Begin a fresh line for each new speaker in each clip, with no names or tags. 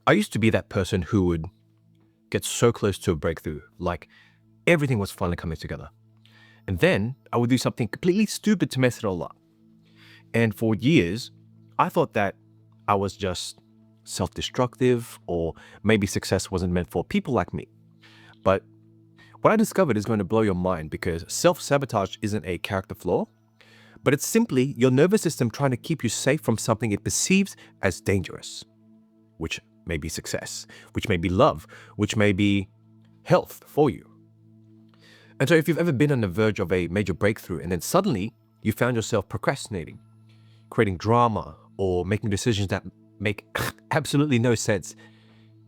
I used to be that person who would get so close to a breakthrough, like everything was finally coming together. And then I would do something completely stupid to mess it all up. And for years, I thought that I was just self-destructive, or maybe success wasn't meant for people like me. But what I discovered is going to blow your mind, because self-sabotage isn't a character flaw, but it's simply your nervous system trying to keep you safe from something it perceives as dangerous, which may be success, which may be love, which may be health for you. And so if you've ever been on the verge of a major breakthrough and then suddenly you found yourself procrastinating, creating drama, or making decisions that make absolutely no sense,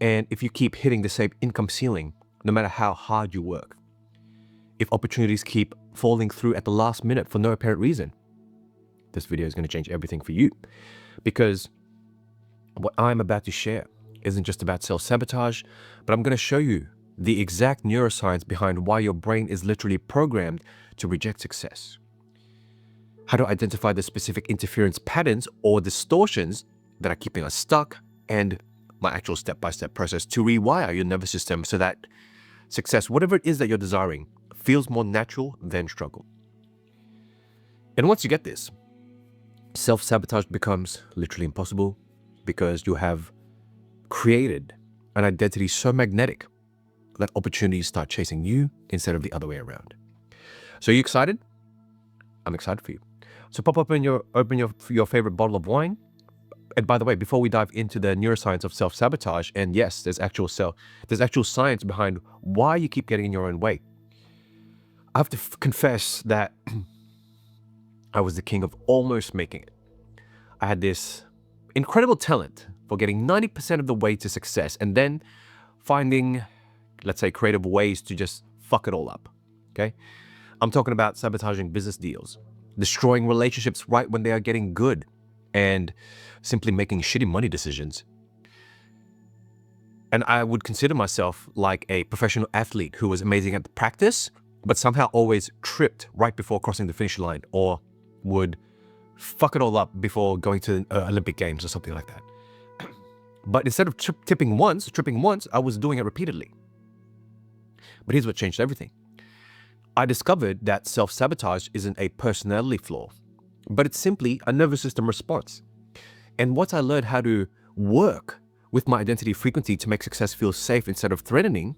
and if you keep hitting the same income ceiling no matter how hard you work, if opportunities keep falling through at the last minute for no apparent reason, this video is going to change everything for you. Because what I'm about to share isn't just about self-sabotage, but I'm going to show you the exact neuroscience behind why your brain is literally programmed to reject success. How to identify the specific interference patterns or distortions that are keeping us stuck, and my actual step-by-step process to rewire your nervous system so that success, whatever it is that you're desiring, feels more natural than struggle. And once you get this, self-sabotage becomes literally impossible, because you have created an identity so magnetic that opportunities start chasing you instead of the other way around. So are you excited? I'm excited for you. So pop open your favorite bottle of wine. And by the way, before we dive into the neuroscience of self-sabotage, and yes, there's actual science behind why you keep getting in your own way, I have to confess that I was the king of almost making it. I had this incredible talent for getting 90% of the way to success and then finding, let's say, creative ways to just fuck it all up, okay? I'm talking about sabotaging business deals, destroying relationships right when they are getting good, and simply making shitty money decisions. And I would consider myself like a professional athlete who was amazing at the practice, but somehow always tripped right before crossing the finish line, or would fuck it all up before going to Olympic Games or something like that. But instead of tripping once, I was doing it repeatedly. But here's what changed everything. I discovered that self-sabotage isn't a personality flaw, but it's simply a nervous system response. And once I learned how to work with my identity frequency to make success feel safe instead of threatening,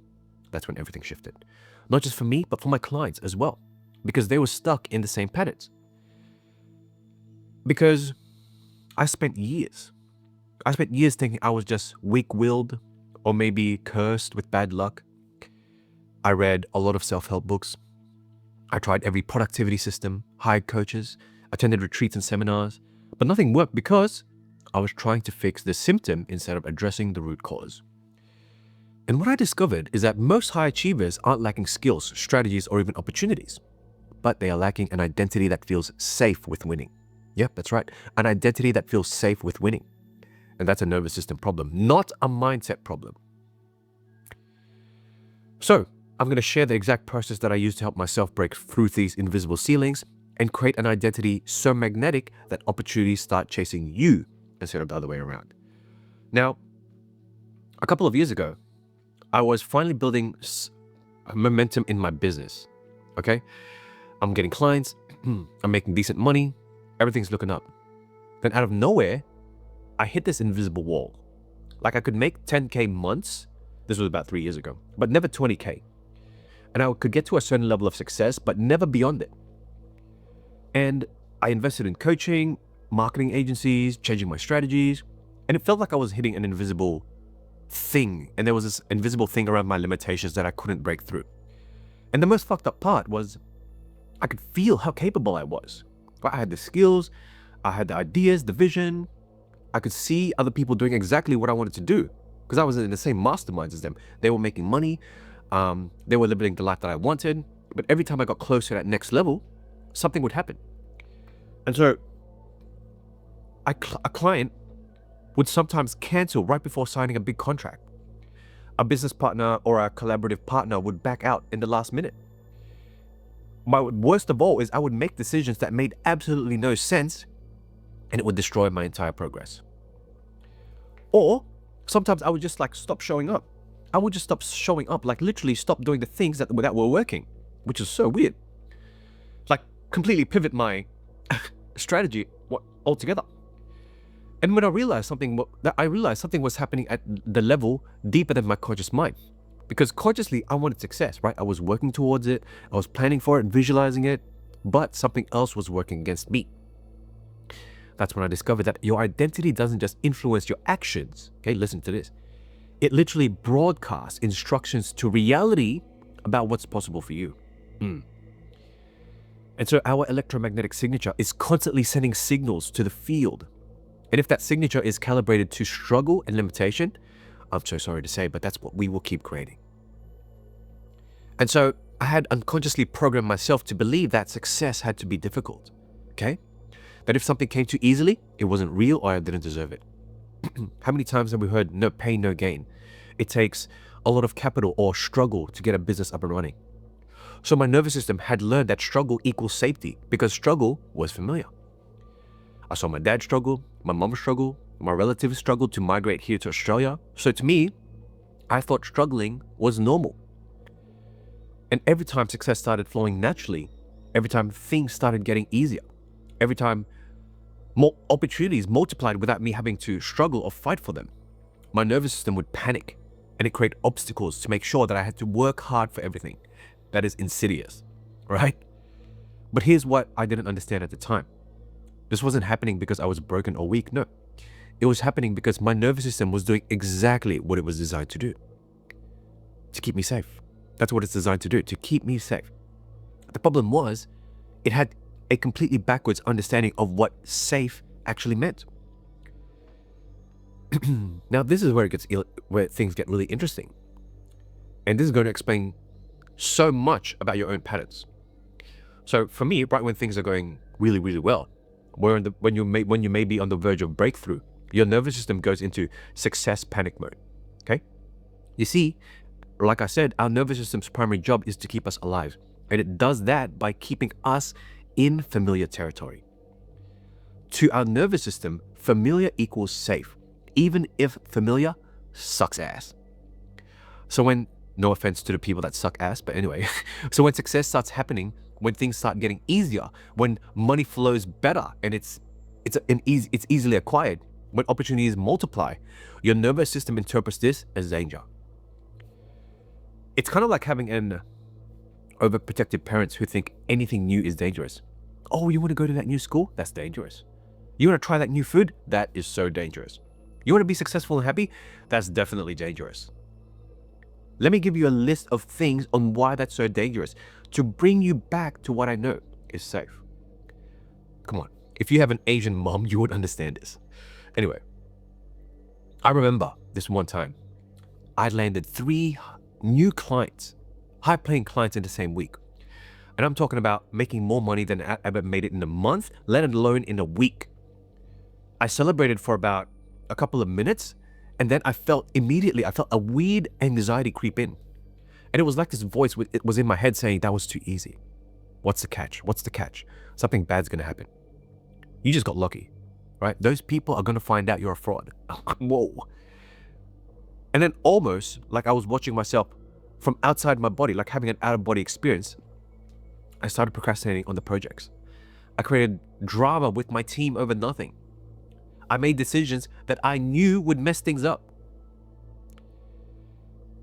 that's when everything shifted. Not just for me, but for my clients as well, because they were stuck in the same patterns. Because I spent years thinking I was just weak-willed, or maybe cursed with bad luck. I read a lot of self-help books. I tried every productivity system, hired coaches, attended retreats and seminars, but nothing worked because I was trying to fix the symptom instead of addressing the root cause. And what I discovered is that most high achievers aren't lacking skills, strategies, or even opportunities, but they are lacking an identity that feels safe with winning. Yep, that's right. An identity that feels safe with winning. And that's a nervous system problem, not a mindset problem. So I'm going to share the exact process that I use to help myself break through these invisible ceilings and create an identity so magnetic that opportunities start chasing you instead of the other way around. Now, a couple of years ago, I was finally building momentum in my business. Okay? I'm getting clients, I'm making decent money, everything's looking up. Then out of nowhere, I hit this invisible wall. Like, I could make 10K months, this was about 3 years ago, but never 20K. And I could get to a certain level of success, but never beyond it. And I invested in coaching, marketing agencies, changing my strategies, and it felt like I was hitting an invisible thing. And there was this invisible thing around my limitations that I couldn't break through. And the most fucked up part was I could feel how capable I was. I had the skills, I had the ideas, the vision. I could see other people doing exactly what I wanted to do because I was in the same masterminds as them. They were making money. They were living the life that I wanted. But every time I got close to that next level, something would happen. And so a client would sometimes cancel right before signing a big contract. A business partner or a collaborative partner would back out in the last minute. My worst of all is I would make decisions that made absolutely no sense, and it would destroy my entire progress. Or sometimes I would just like stop showing up. I would just stop showing up, like literally stop doing the things that were working, which is so weird. Like completely pivot my strategy altogether. And when I realized something was happening at the level deeper than my conscious mind. Because consciously, I wanted success, right? I was working towards it. I was planning for it, visualizing it, but something else was working against me. That's when I discovered that your identity doesn't just influence your actions. Okay, listen to this. It literally broadcasts instructions to reality about what's possible for you. And so our electromagnetic signature is constantly sending signals to the field. And if that signature is calibrated to struggle and limitation, I'm so sorry to say, but that's what we will keep creating. And so I had unconsciously programmed myself to believe that success had to be difficult, okay? That if something came too easily, it wasn't real or I didn't deserve it. How many times have we heard no pain, no gain? It takes a lot of capital or struggle to get a business up and running. So my nervous system had learned that struggle equals safety because struggle was familiar. I saw my dad struggle, my mom struggle, my relatives struggled to migrate here to Australia. So to me, I thought struggling was normal. And every time success started flowing naturally, every time things started getting easier, every time more opportunities multiplied without me having to struggle or fight for them, my nervous system would panic and it create obstacles to make sure that I had to work hard for everything. That is insidious, right? But here's what I didn't understand at the time. This wasn't happening because I was broken or weak, no. It was happening because my nervous system was doing exactly what it was designed to do. To keep me safe. That's what it's designed to do, to keep me safe. The problem was, it had a completely backwards understanding of what safe actually meant. Now, this is where things get really interesting. And this is going to explain so much about your own patterns. So for me, right when things are going really, really well, when you may be on the verge of breakthrough, your nervous system goes into success panic mode. Okay? You see, like I said, our nervous system's primary job is to keep us alive. And it does that by keeping us in familiar territory. To our nervous system, familiar equals safe, even if familiar sucks ass. So when, no offense to the people that suck ass, but anyway, so when success starts happening, when things start getting easier, when money flows better and it's easily acquired, when opportunities multiply, your nervous system interprets this as danger. It's kind of like having an overprotective parents who think anything new is dangerous. Oh, you want to go to that new school? That's dangerous. You want to try that new food? That is so dangerous. You want to be successful and happy? That's definitely dangerous. Let me give you a list of things on why that's so dangerous to bring you back to what I know is safe. Come on. If you have an Asian mom, you would understand this. Anyway, I remember this one time, I landed 3 new clients, high-paying clients in the same week. And I'm talking about making more money than I ever made it in a month, let alone in a week. I celebrated for about a couple of minutes, and then I felt a weird anxiety creep in. And it was like this voice, it was in my head saying, that was too easy. What's the catch? What's the catch? Something bad's gonna happen. You just got lucky, right? Those people are gonna find out you're a fraud. Whoa. And then almost like I was watching myself from outside my body, like having an out-of-body experience, I started procrastinating on the projects. I created drama with my team over nothing. I made decisions that I knew would mess things up.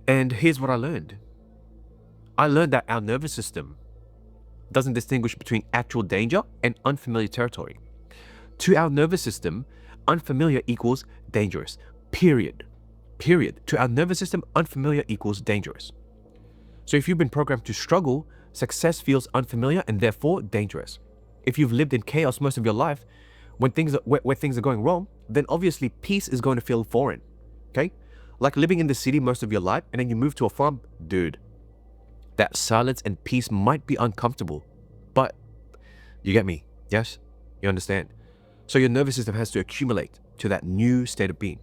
And here's what I learned. I learned that our nervous system doesn't distinguish between actual danger and unfamiliar territory. To our nervous system, unfamiliar equals dangerous. Period. To our nervous system, unfamiliar equals dangerous. So if you've been programmed to struggle, success feels unfamiliar and therefore dangerous. If you've lived in chaos most of your life, when things are going wrong, then obviously peace is going to feel foreign. Okay? Like living in the city most of your life and then you move to a farm, dude. That silence and peace might be uncomfortable, but you get me, yes? You understand? So your nervous system has to accumulate to that new state of being.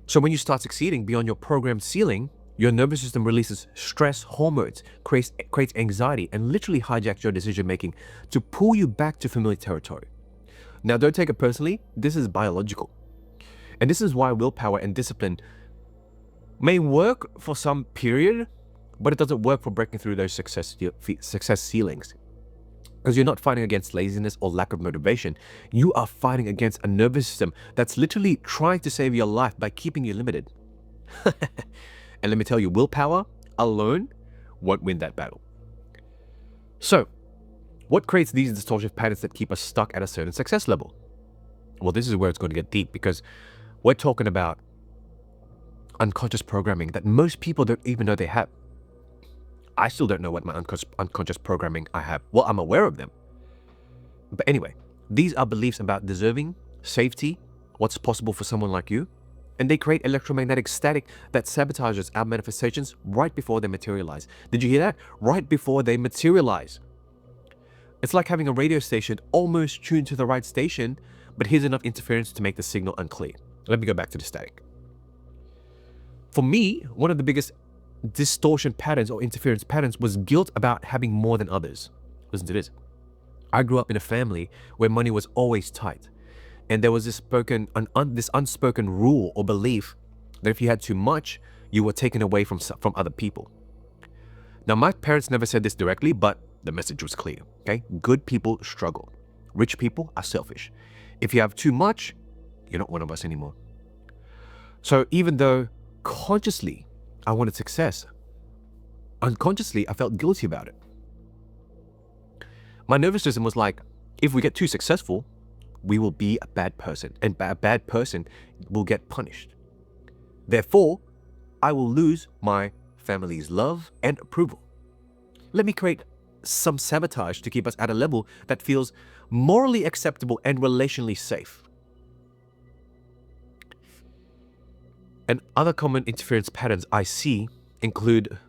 So when you start succeeding beyond your programmed ceiling, your nervous system releases stress hormones, creates anxiety, and literally hijacks your decision making to pull you back to familiar territory. Now, don't take it personally. This is biological. And this is why willpower and discipline may work for some period, but it doesn't work for breaking through those success ceilings. Because you're not fighting against laziness or lack of motivation. You are fighting against a nervous system that's literally trying to save your life by keeping you limited. And let me tell you, willpower alone won't win that battle. So, what creates these distortive patterns that keep us stuck at a certain success level? Well, this is where it's going to get deep, because we're talking about unconscious programming that most people don't even know they have. I still don't know what my unconscious programming I have. Well, I'm aware of them. But anyway, these are beliefs about deserving, safety, what's possible for someone like you, and they create electromagnetic static that sabotages our manifestations right before they materialize. Did you hear that? Right before they materialize. It's like having a radio station almost tuned to the right station, but here's enough interference to make the signal unclear. Let me go back to the static. For me, one of the biggest distortion patterns or interference patterns was guilt about having more than others. Listen to this. I grew up in a family where money was always tight. And there was this unspoken rule or belief that if you had too much, you were taken away from other people. Now, my parents never said this directly, but the message was clear, okay? Good people struggle. Rich people are selfish. If you have too much, you're not one of us anymore. So even though consciously I wanted success, unconsciously I felt guilty about it. My nervous system was like, if we get too successful, we will be a bad person, and a bad person will get punished. Therefore, I will lose my family's love and approval. Let me create some sabotage to keep us at a level that feels morally acceptable and relationally safe. And other common interference patterns I see include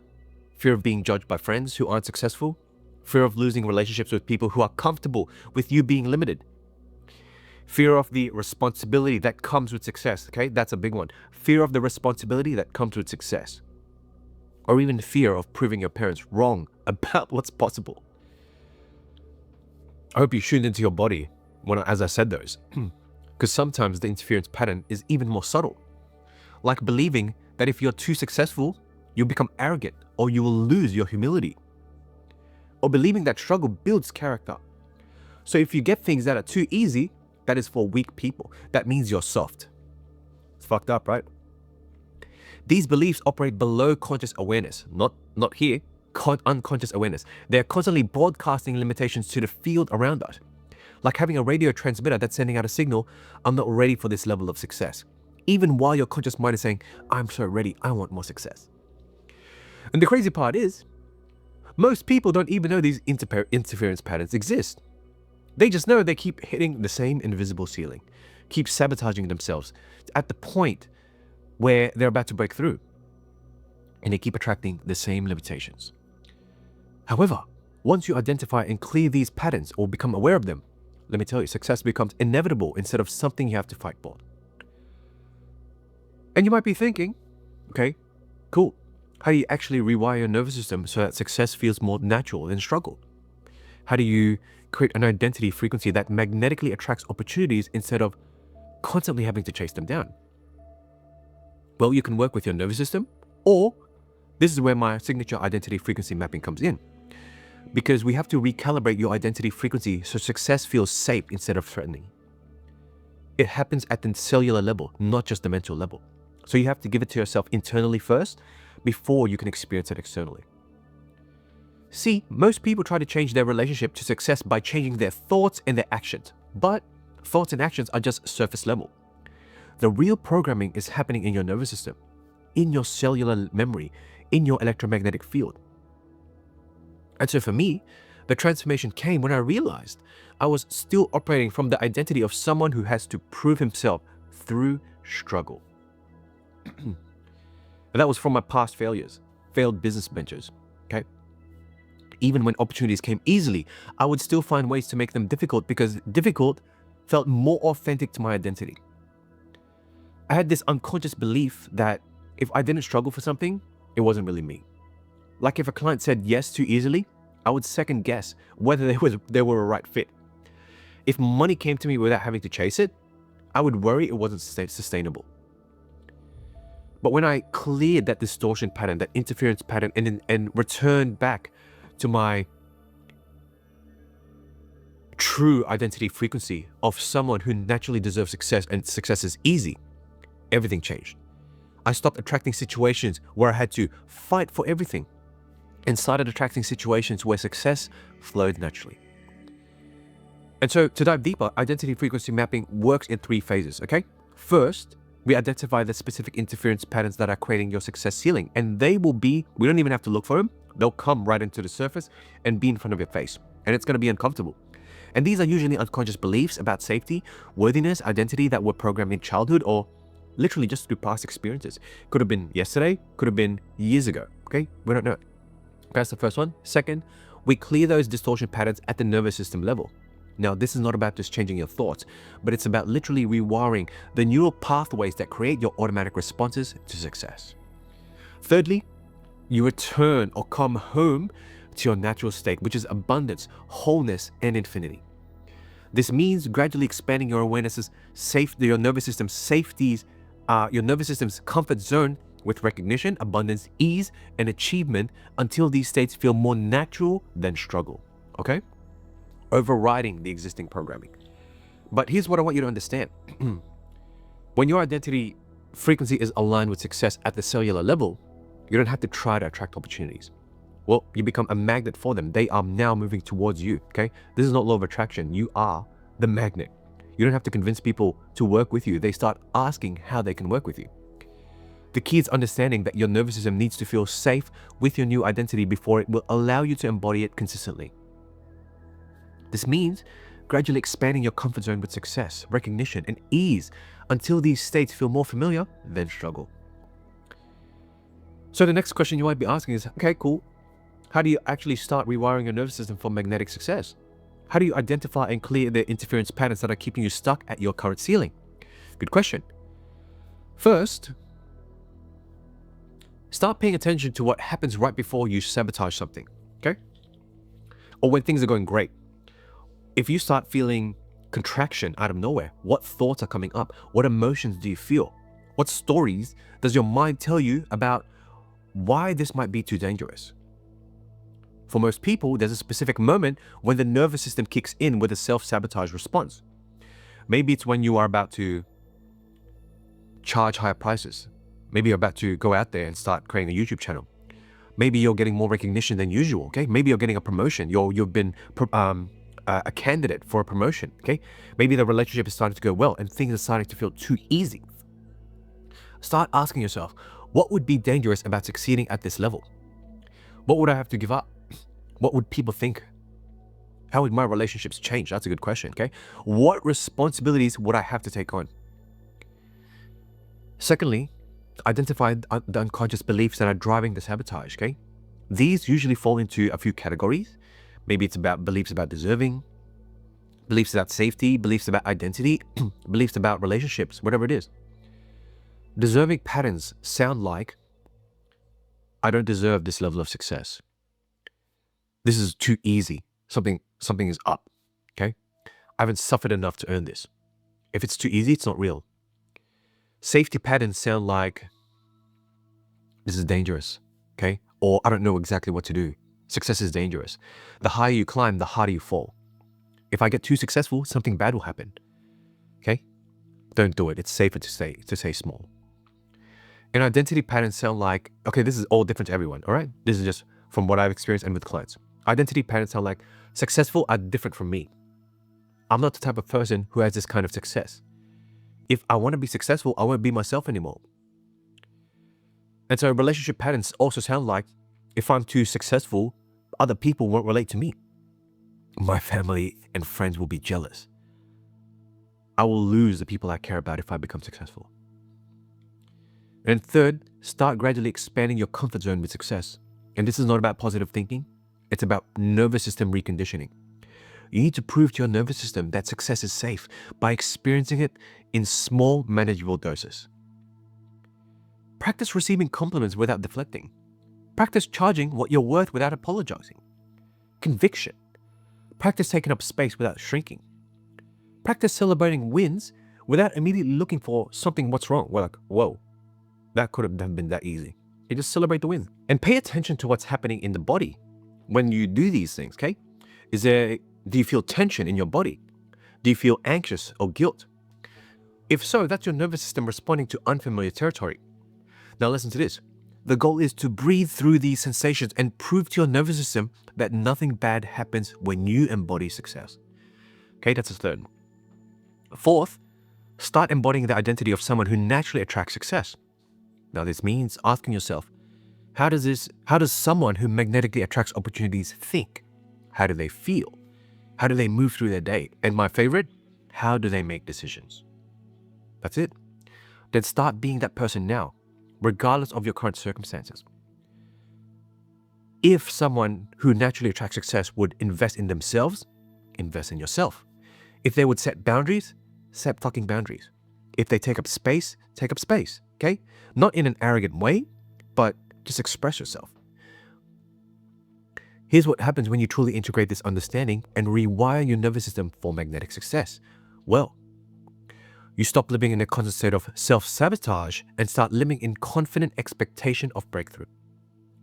fear of being judged by friends who aren't successful, fear of losing relationships with people who are comfortable with you being limited, fear of the responsibility that comes with success, okay? That's a big one. Fear of the responsibility that comes with success. Or even fear of proving your parents wrong about what's possible. I hope you tuned into your body as I said those, because sometimes the interference pattern is even more subtle. Like believing that if you're too successful, you'll become arrogant or you will lose your humility. Or believing that struggle builds character. So if you get things that are too easy, that is for weak people. That means you're soft. It's fucked up, right? These beliefs operate below conscious awareness, not here, unconscious awareness. They're constantly broadcasting limitations to the field around us. Like having a radio transmitter that's sending out a signal, I'm not ready for this level of success. Even while your conscious mind is saying, I'm so ready, I want more success. And the crazy part is, most people don't even know these interference patterns exist. They just know they keep hitting the same invisible ceiling, keep sabotaging themselves at the point where they're about to break through. And they keep attracting the same limitations. However, once you identify and clear these patterns or become aware of them, let me tell you, success becomes inevitable instead of something you have to fight for. And you might be thinking, okay, cool. How do you actually rewire your nervous system so that success feels more natural than struggle? How do you create an identity frequency that magnetically attracts opportunities instead of constantly having to chase them down? Well, you can work with your nervous system, or this is where my signature identity frequency mapping comes in. Because we have to recalibrate your identity frequency so success feels safe instead of threatening. It happens at the cellular level, not just the mental level. So you have to give it to yourself internally first before you can experience it externally. See, most people try to change their relationship to success by changing their thoughts and their actions. But thoughts and actions are just surface level. The real programming is happening in your nervous system, in your cellular memory, in your electromagnetic field. And so for me, the transformation came when I realized I was still operating from the identity of someone who has to prove himself through struggle. And that was from my past failures, failed business ventures, okay? Even when opportunities came easily, I would still find ways to make them difficult because difficult felt more authentic to my identity. I had this unconscious belief that if I didn't struggle for something, it wasn't really me. Like if a client said yes too easily, I would second guess whether they were a right fit. If money came to me without having to chase it, I would worry it wasn't sustainable. But when I cleared that distortion pattern, that interference pattern, and returned back to my true identity frequency of someone who naturally deserves success and success is easy, everything changed. I stopped attracting situations where I had to fight for everything and started attracting situations where success flowed naturally. And so to dive deeper, identity frequency mapping works in 3 phases, okay? First, we identify the specific interference patterns that are creating your success ceiling, and they will be, we don't even have to look for them, they'll come right into the surface and be in front of your face, and it's going to be uncomfortable. And these are usually unconscious beliefs about safety, worthiness, identity that were programmed in childhood or literally just through past experiences. Could have been yesterday, could have been years ago, okay? We don't know. That's the first one. Second, we clear those distortion patterns at the nervous system level. Now, this is not about just changing your thoughts, but it's about literally rewiring the neural pathways that create your automatic responses to success. Thirdly, you return or come home to your natural state, which is abundance, wholeness, and infinity. This means gradually expanding your awareness's safety, your nervous system's safeties, your nervous system's comfort zone with recognition, abundance, ease, and achievement until these states feel more natural than struggle, okay? Overriding the existing programming. But here's what I want you to understand. When your identity frequency is aligned with success at the cellular level, you don't have to try to attract opportunities. Well, you become a magnet for them. They are now moving towards you, okay? This is not law of attraction. You are the magnet. You don't have to convince people to work with you. They start asking how they can work with you. The key is understanding that your nervous system needs to feel safe with your new identity before it will allow you to embody it consistently. This means gradually expanding your comfort zone with success, recognition, and ease until these states feel more familiar than struggle. So the next question you might be asking is, okay, cool. How do you actually start rewiring your nervous system for magnetic success? How do you identify and clear the interference patterns that are keeping you stuck at your current ceiling? Good question. First, start paying attention to what happens right before you sabotage something, okay? Or when things are going great. If you start feeling contraction out of nowhere, what thoughts are coming up? What emotions do you feel? What stories does your mind tell you about why this might be too dangerous? For most people, there's a specific moment when the nervous system kicks in with a self-sabotage response. Maybe it's when you are about to charge higher prices. Maybe you're about to go out there and start creating a YouTube channel. Maybe you're getting more recognition than usual, okay? Maybe you're getting a promotion. You've been a candidate for a promotion, okay? Maybe the relationship is starting to go well and things are starting to feel too easy. Start asking yourself, what would be dangerous about succeeding at this level? What would I have to give up? What would people think? How would my relationships change? That's a good question, okay? What responsibilities would I have to take on? Secondly, identify the unconscious beliefs that are driving the sabotage, okay? These usually fall into a few categories. Maybe it's about beliefs about deserving, beliefs about safety, beliefs about identity, beliefs about relationships, whatever it is. Deserving patterns sound like, I don't deserve this level of success. This is too easy. Something is up, okay? I haven't suffered enough to earn this. If it's too easy, it's not real. Safety patterns sound like, this is dangerous, okay? Or I don't know exactly what to do. Success is dangerous. The higher you climb, the harder you fall. If I get too successful, something bad will happen, okay? Don't do it. It's safer to stay small. And identity patterns sound like, okay, this is all different to everyone, all right? This is just from what I've experienced and with clients. Identity patterns sound like, successful are different from me. I'm not the type of person who has this kind of success. If I want to be successful, I won't be myself anymore. And so relationship patterns also sound like, if I'm too successful, other people won't relate to me. My family and friends will be jealous. I will lose the people I care about if I become successful. And third, start gradually expanding your comfort zone with success. And this is not about positive thinking. It's about nervous system reconditioning. You need to prove to your nervous system that success is safe by experiencing it in small, manageable doses. Practice receiving compliments without deflecting. Practice charging what you're worth without apologizing. Conviction. Practice taking up space without shrinking. Practice celebrating wins without immediately looking for something what's wrong. We're like, whoa, that could have been that easy. You just celebrate the win. And pay attention to what's happening in the body when you do these things, okay? Do you feel tension in your body? Do you feel anxious or guilt? If so, that's your nervous system responding to unfamiliar territory. Now listen to this. The goal is to breathe through these sensations and prove to your nervous system that nothing bad happens when you embody success. Okay, that's the third. Fourth, start embodying the identity of someone who naturally attracts success. Now this means asking yourself, how does someone who magnetically attracts opportunities think? How do they feel? How do they move through their day? And my favorite, how do they make decisions? That's it. Then start being that person now, regardless of your current circumstances. If someone who naturally attracts success would invest in themselves, invest in yourself. If they would set boundaries, set fucking boundaries. If they take up space, okay? Not in an arrogant way, but just express yourself. Here's what happens when you truly integrate this understanding and rewire your nervous system for magnetic success. Well, you stop living in a constant state of self-sabotage and start living in confident expectation of breakthrough.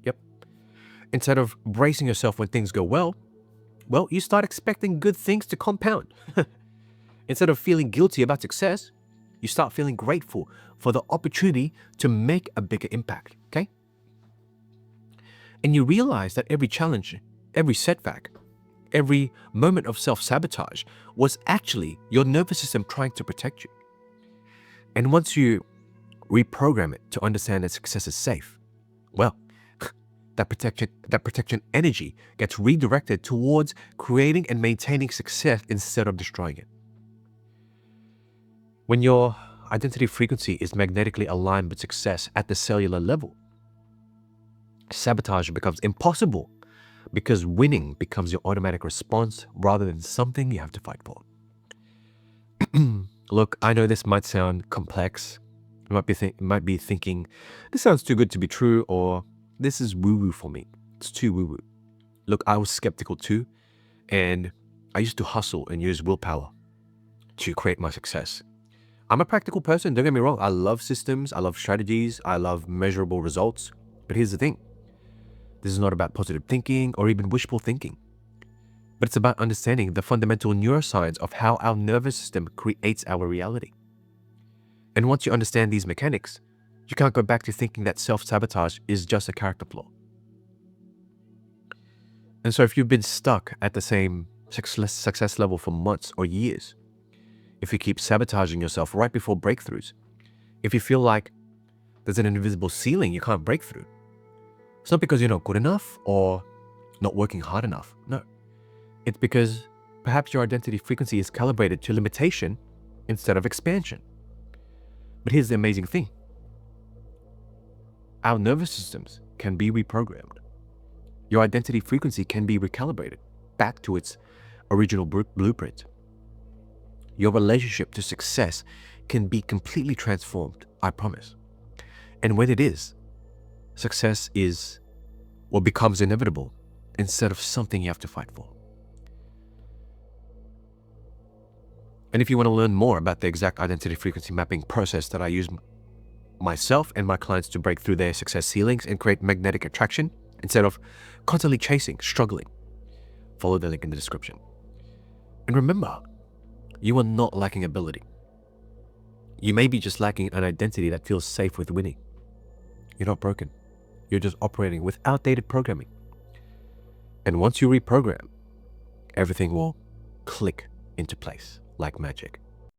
Yep. Instead of bracing yourself when things go well, you start expecting good things to compound. Instead of feeling guilty about success, you start feeling grateful for the opportunity to make a bigger impact, okay? And you realize that every challenge, every setback, every moment of self-sabotage was actually your nervous system trying to protect you. And once you reprogram it to understand that success is safe, well, that protection energy gets redirected towards creating and maintaining success instead of destroying it. When your identity frequency is magnetically aligned with success at the cellular level, sabotage becomes impossible because winning becomes your automatic response rather than something you have to fight for. Look, I know this might sound complex. You might be thinking, this sounds too good to be true, or this is woo-woo for me. It's too woo-woo. Look, I was skeptical too, and I used to hustle and use willpower to create my success. I'm a practical person, don't get me wrong. I love systems, I love strategies, I love measurable results. But here's the thing. This is not about positive thinking or even wishful thinking. But it's about understanding the fundamental neuroscience of how our nervous system creates our reality. And once you understand these mechanics, you can't go back to thinking that self-sabotage is just a character flaw. And so if you've been stuck at the same success level for months or years, if you keep sabotaging yourself right before breakthroughs, if you feel like there's an invisible ceiling you can't break through, it's not because you're not good enough or not working hard enough. No, it's because perhaps your identity frequency is calibrated to limitation instead of expansion. But here's the amazing thing. Our nervous systems can be reprogrammed. Your identity frequency can be recalibrated back to its original blueprint. Your relationship to success can be completely transformed, I promise. And when it is, success is what becomes inevitable instead of something you have to fight for. And if you want to learn more about the exact identity frequency mapping process that I use myself and my clients to break through their success ceilings and create magnetic attraction instead of constantly chasing, struggling, follow the link in the description. And remember, you are not lacking ability. You may be just lacking an identity that feels safe with winning. You're not broken. You're just operating with outdated programming. And once you reprogram, everything will click into place like magic.